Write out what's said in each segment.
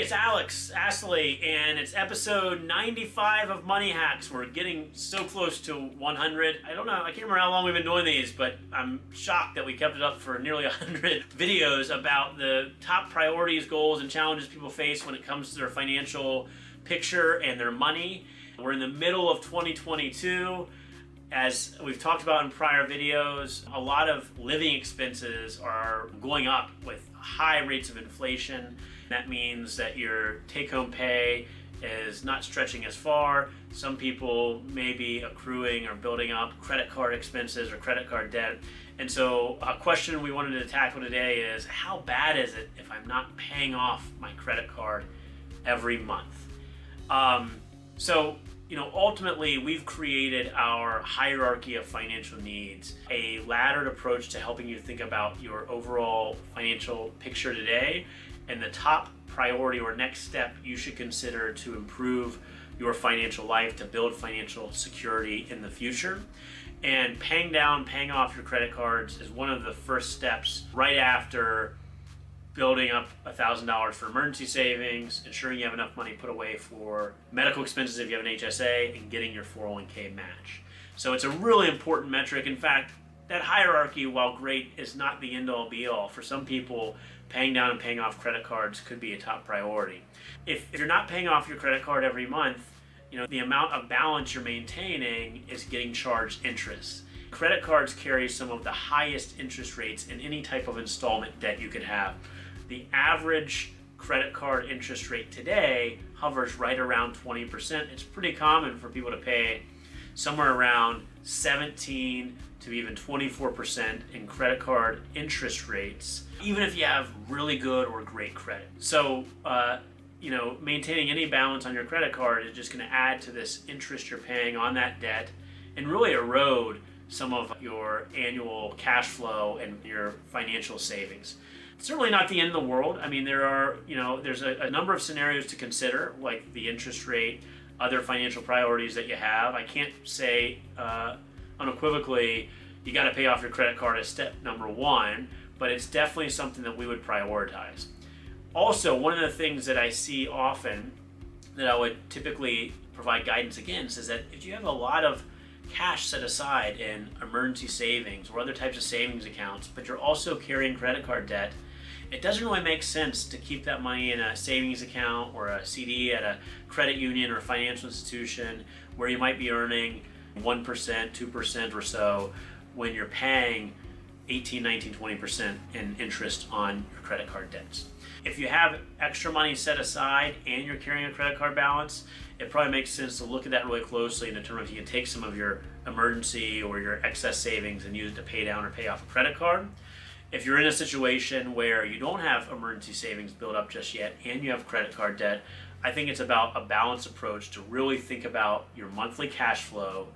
it's Alex Astley, and it's episode 95 of Money Hacks. We're getting so close to 100. I don't know, I can't remember how long we've been doing these, but I'm shocked that we kept it up for nearly 100 videos about the top priorities, goals, and challenges people face when it comes to their financial picture and their money. We're in the middle of 2022. As we've talked about in prior videos, a lot of living expenses are going up with high rates of inflation. That means that your take-home pay is not stretching as far. Some people may be accruing or building up credit card expenses or credit card debt. And so a question we wanted to tackle today is, how bad is it if I'm not paying off my credit card every month? Ultimately, we've created our hierarchy of financial needs, a laddered approach to helping you think about your overall financial picture today and the top priority or next step you should consider to improve your financial life, to build financial security in the future. And paying off your credit cards is one of the first steps right after building up $1,000 for emergency savings, ensuring you have enough money put away for medical expenses if you have an HSA, and getting your 401k match. So it's a really important metric. In fact, that hierarchy, while great, is not the end-all be-all. For some people, paying down and paying off credit cards could be a top priority. If you're not paying off your credit card every month, the amount of balance you're maintaining is getting charged interest. Credit cards carry some of the highest interest rates in any type of installment debt you could have. The average credit card interest rate today hovers right around 20%. It's pretty common for people to pay somewhere around 17 to even 24% in credit card interest rates, even if you have really good or great credit. So, maintaining any balance on your credit card is just going to add to this interest you're paying on that debt and really erode some of your annual cash flow and your financial savings. Certainly not the end of the world. I mean, there's a number of scenarios to consider, like the interest rate, other financial priorities that you have. I can't say unequivocally you got to pay off your credit card as step number one, but it's definitely something that we would prioritize. Also, one of the things that I see often that I would typically provide guidance against is that if you have a lot of cash set aside in emergency savings or other types of savings accounts, but you're also carrying credit card debt, it doesn't really make sense to keep that money in a savings account or a CD at a credit union or financial institution where you might be earning 1%, 2% or so when you're paying 18, 19, 20% in interest on your credit card debts. If you have extra money set aside and you're carrying a credit card balance, it probably makes sense to look at that really closely and determine if you can take some of your emergency or your excess savings and use it to pay down or pay off a credit card. If you're in a situation where you don't have emergency savings built up just yet and you have credit card debt, I think it's about a balanced approach to really think about your monthly cash flow,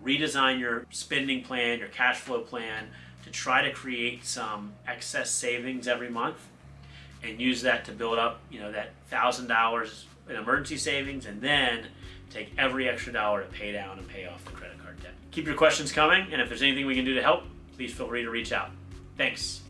redesign your spending plan, your cash flow plan to try to create some excess savings every month and use that to build up, that $1,000 in emergency savings, and then take every extra dollar to pay down and pay off the credit card debt. Keep your questions coming, and if there's anything we can do to help, please feel free to reach out. Thanks.